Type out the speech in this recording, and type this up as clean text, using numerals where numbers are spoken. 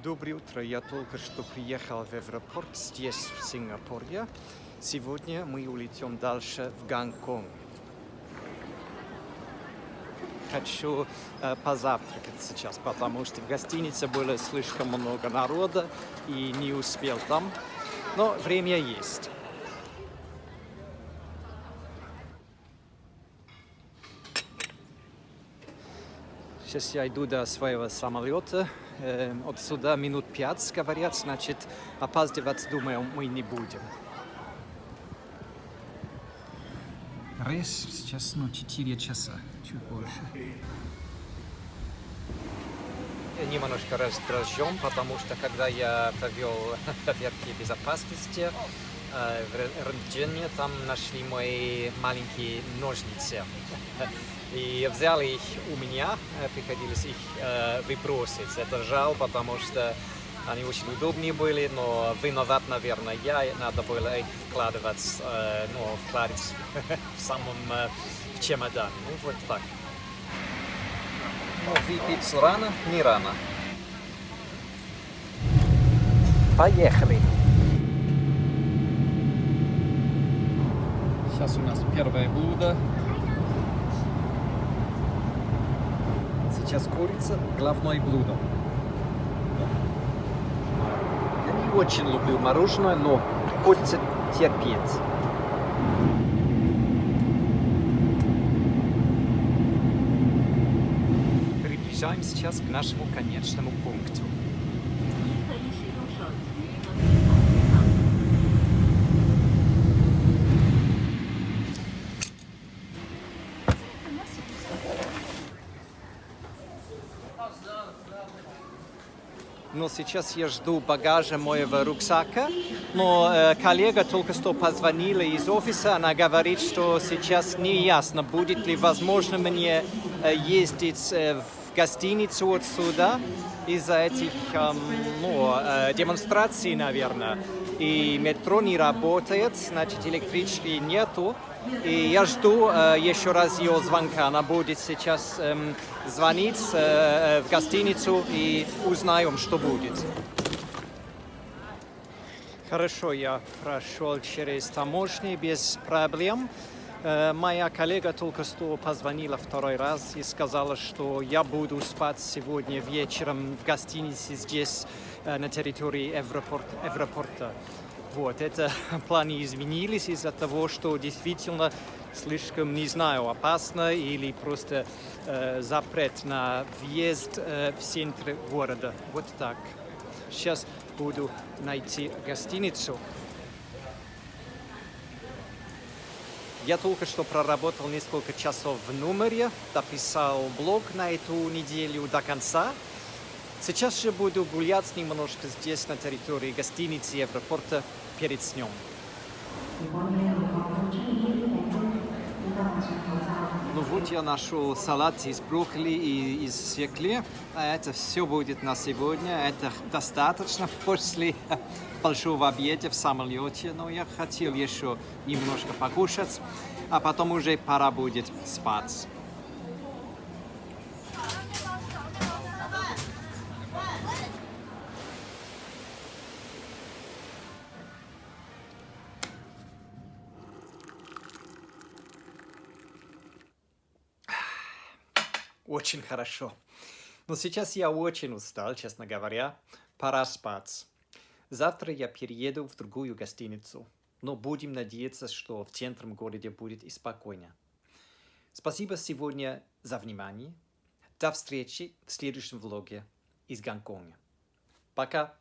Доброе утро. Я только что приехал в аэропорт здесь, в Сингапуре. Сегодня мы улетим дальше в Гонконг. Хочу позавтракать сейчас, потому что в гостинице было слишком много народа и не успел там. Но время есть. Сейчас я иду до своего самолета. Отсюда минут 5, говорят, значит, опаздывать, думаю, мы не будем. Рейс сейчас, 4 часа, чуть больше. Я немножко раздражен, потому что когда я провел проверки безопасности в рентгене, там нашли мои маленькие ножницы. И взяли их у меня, приходилось их выбросить. Это жаль, потому что они очень удобные были, но виноват, наверное, я. Надо было их вкладывать в чемодан. Ну, вот так. Ну, выпить рано, не рано. Поехали! Сейчас у нас первое блюдо. Сейчас курица, главное блюдо. Я не очень люблю мороженое, но хочется терпеть. Приближаемся сейчас к нашему конечному пункту. Но сейчас я жду багажа моего рюкзака, но коллега только что позвонила из офиса, она говорит, что сейчас не ясно, будет ли возможно мне ездить в гостиницу отсюда из-за этих демонстраций, наверное. И метро не работает, значит, электрички нету. И я жду еще раз ее звонка. Она будет сейчас звонить в гостиницу и узнаем, что будет. Хорошо, я прошел через таможню без проблем. Моя коллега только что позвонила второй раз и сказала, что я буду спать сегодня вечером в гостинице здесь, на территории аэропорта. Вот, это планы изменились из-за того, что действительно слишком, не знаю, опасно или просто запрет на въезд в центр города. Вот так. Сейчас буду найти гостиницу. Я только что проработал несколько часов в номере, дописал блог на эту неделю до конца. Сейчас же буду гулять немножко здесь, на территории гостиницы и аэропорта, перед сном. Ну вот я нашел салат из брокколи и из свеклы. Это все будет на сегодня. Это достаточно после большого обеда в самолете. Но я хотел еще немножко покушать, а потом уже пора будет спать. Очень хорошо. Но сейчас я очень устал, честно говоря. Пора спать. Завтра я перееду в другую гостиницу. Но будем надеяться, что в центре города будет и спокойно. Спасибо сегодня за внимание. До встречи в следующем влоге из Гонконга. Пока!